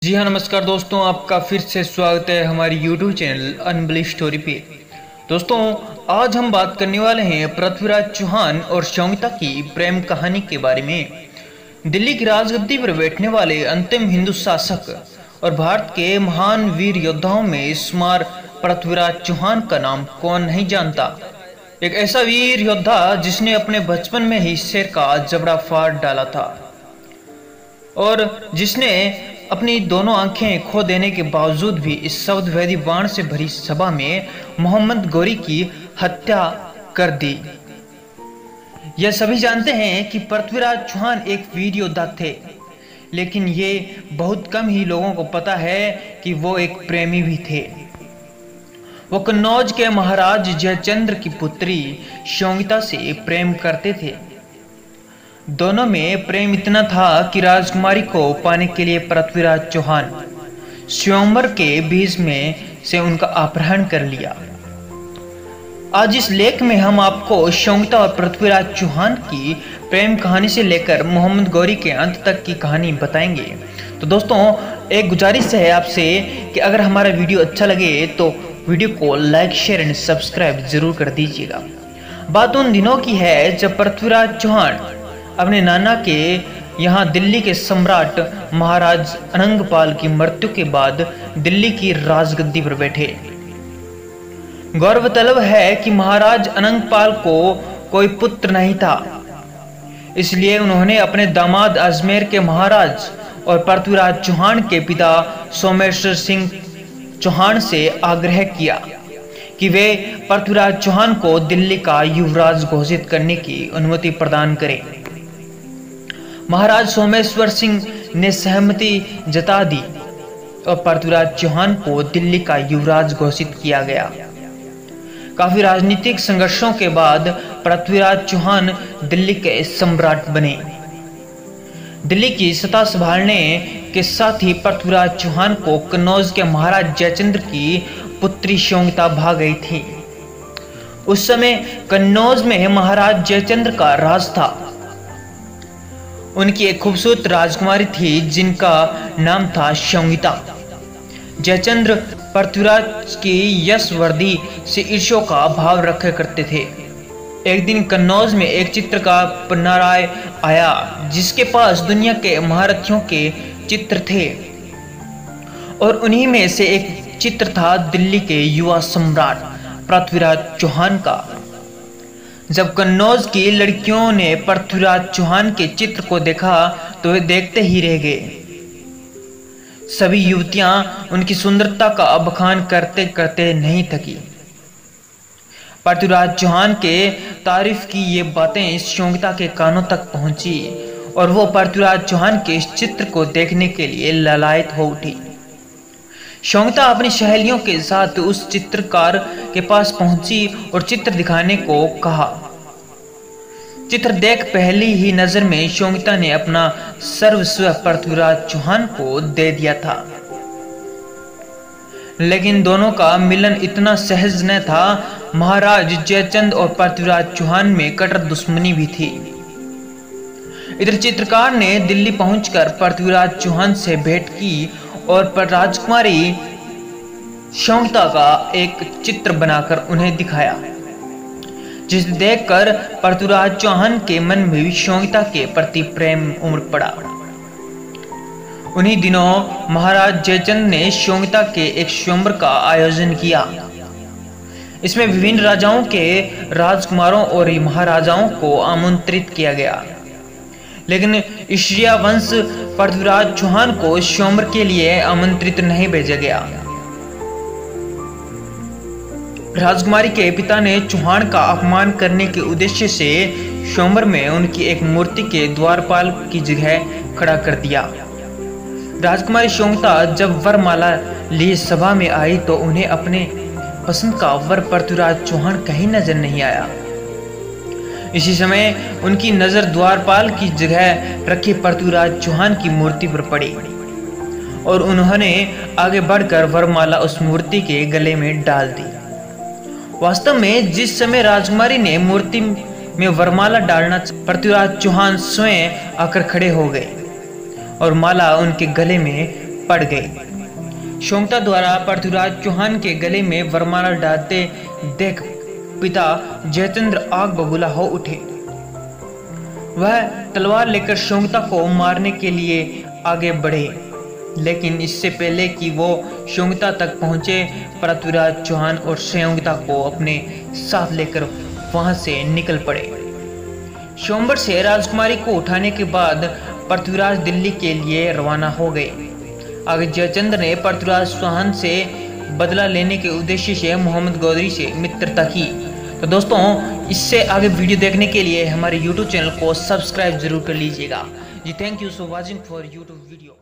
जी हाँ, नमस्कार दोस्तों, आपका फिर से स्वागत है हमारी YouTube चैनल अनबली स्टोरी पे। दोस्तों, आज हम बात करने वाले हैं पृथ्वीराज चौहान और संगीता की प्रेम कहानी के बारे में। दिल्ली की राजगद्दी पर बैठने वाले अंतिम हिंदू शासक और भारत के महान वीर योद्धाओं में शुमार पृथ्वीराज चौहान का नाम कौन नहीं जानता। एक ऐसा वीर योद्धा जिसने अपने बचपन में ही शेर का जबड़ा फाड़ डाला था और जिसने अपनी दोनों आंखें खो देने के बावजूद भी इस शब्दभेदी बाण से भरी सभा में मोहम्मद गौरी की हत्या कर दी। यह सभी जानते हैं कि पृथ्वीराज चौहान एक वीर योद्धा थे, लेकिन ये बहुत कम ही लोगों को पता है कि वो एक प्रेमी भी थे। वो कन्नौज के महाराज जयचंद्र की पुत्री संगीता से प्रेम करते थे। दोनों में प्रेम इतना था कि राजकुमारी को पाने के लिए पृथ्वीराज चौहान स्वयंवर के बीच में से उनका अपहरण कर लिया। आज इस लेख में हम आपको संगीता और पृथ्वीराज चौहान की प्रेम कहानी से लेकर मोहम्मद गौरी के अंत तक की कहानी बताएंगे। तो दोस्तों, एक गुजारिश है आपसे कि अगर हमारा वीडियो अच्छा लगे तो वीडियो को लाइक, शेयर एंड सब्सक्राइब जरूर कर दीजिएगा। बात उन दिनों की है जब पृथ्वीराज चौहान अपने नाना के यहाँ दिल्ली के सम्राट महाराज अनंगपाल की मृत्यु के बाद दिल्ली की राजगद्दी पर बैठे। गौरतलब है कि महाराज अनंगपाल को कोई पुत्र नहीं था, इसलिए उन्होंने अपने दामाद अजमेर के महाराज और पृथ्वीराज चौहान के पिता सोमेश्वर सिंह चौहान से आग्रह किया कि वे पृथ्वीराज चौहान को दिल्ली का युवराज घोषित करने की अनुमति प्रदान करें। महाराज सोमेश्वर सिंह ने सहमति जता दी और पृथ्वीराज चौहान को दिल्ली का युवराज घोषित किया गया। काफी राजनीतिक संघर्षों के बाद पृथ्वीराज चौहान दिल्ली के सम्राट बने। दिल्ली की सत्ता संभालने के साथ ही पृथ्वीराज चौहान को कन्नौज के महाराज जयचंद्र की पुत्री संगीता भाग गई थी। उस समय कन्नौज में महाराज जयचंद्र का राज था। उनकी एक खूबसूरत राजकुमारी थी जिनका नाम था संगीता। जयचंद्र पृथ्वीराज की यशवर्धि से ईर्ष्या का भाव रखा करते थे। एक दिन कन्नौज में एक चित्रकार पन्नाराय आया जिसके पास दुनिया के महारथियों के चित्र थे और उन्हीं में से एक चित्र था दिल्ली के युवा सम्राट पृथ्वीराज चौहान का। जब कन्नौज की लड़कियों ने पृथ्वीराज चौहान के चित्र को देखा तो वे देखते ही रह गए। सभी युवतियां उनकी सुंदरता का बखान करते करते नहीं थकी। पृथ्वीराज चौहान के तारीफ की ये बातें संगीता के कानों तक पहुंची और वो पृथ्वीराज चौहान के इस चित्र को देखने के लिए ललायत हो उठी। संगीता अपनी सहेलियों के साथ उस चित्रकार के पास पहुंची और चित्र दिखाने को कहा। चित्र देख पहली ही नजर में संगीता ने अपना सर्वस्व पृथ्वीराज चौहान को दे दिया था, लेकिन दोनों का मिलन इतना सहज न था। महाराज जयचंद्र और पृथ्वीराज चौहान में कट्टर दुश्मनी भी थी। इधर चित्रकार ने दिल्ली पहुंचकर पृथ्वीराज चौहान से भेंट की और राजकुमारी संगीता का एक चित्र बनाकर उन्हें दिखाया, जिसे देखकर पृथ्वीराज चौहान के मन में भी संगीता के प्रति प्रेम उमड़ पड़ा। उन्हीं दिनों महाराज जयचंद्र ने संगीता के एक स्वयंवर का आयोजन किया। इसमें विभिन्न राजाओं के राजकुमारों और महाराजाओं को आमंत्रित किया गया, लेकिन ईश्वरीय वंश पृथ्वीराज चौहान को स्वयंवर के लिए आमंत्रित नहीं भेजा गया। राजकुमारी के पिता ने चौहान का अपमान करने के उद्देश्य से स्वयंवर में उनकी एक मूर्ति के द्वारपाल की जगह खड़ा कर दिया। राजकुमारी संगीता जब वरमाला लिए सभा में आई तो उन्हें अपने पसंद का वर पृथ्वीराज चौहान कहीं नजर नहीं आया। इसी समय उनकी नजर द्वारपाल की जगह रखी पृथ्वीराज चौहान की मूर्ति पर पड़ी और उन्होंने आगे बढ़कर वरमाला उस मूर्ति के गले में डाल दी। वास्तव में जिस समय राजकुमारी ने मूर्ति में वरमाला डालना, पृथ्वीराज चौहान स्वयं आकर खड़े हो गए और माला उनके गले में पड़ गए। शोंगता द्वारा पृथ्वीराज चौहान के गले में वरमाला डालते देख पिता जयचंद्र आग बबूला हो उठे। वह तलवार लेकर शोंगता को मारने के लिए आगे बढ़े, लेकिन इससे पहले कि वो शोंगता तक पहुंचे, पृथ्वीराज चौहान और शोंगता को अपने साथ लेकर वहां से निकल पड़े। स्वयंवर से राजकुमारी को उठाने के बाद पृथ्वीराज दिल्ली के लिए रवाना हो गए। आगे जयचंद्र ने पृथ्वीराज चौहान से बदला लेने के उद्देश्य से मोहम्मद गौरी से मित्रता की। तो दोस्तों, इससे आगे वीडियो देखने के लिए हमारे YouTube चैनल को सब्सक्राइब जरूर कर लीजिएगा जी। Thank you so watching for YouTube video.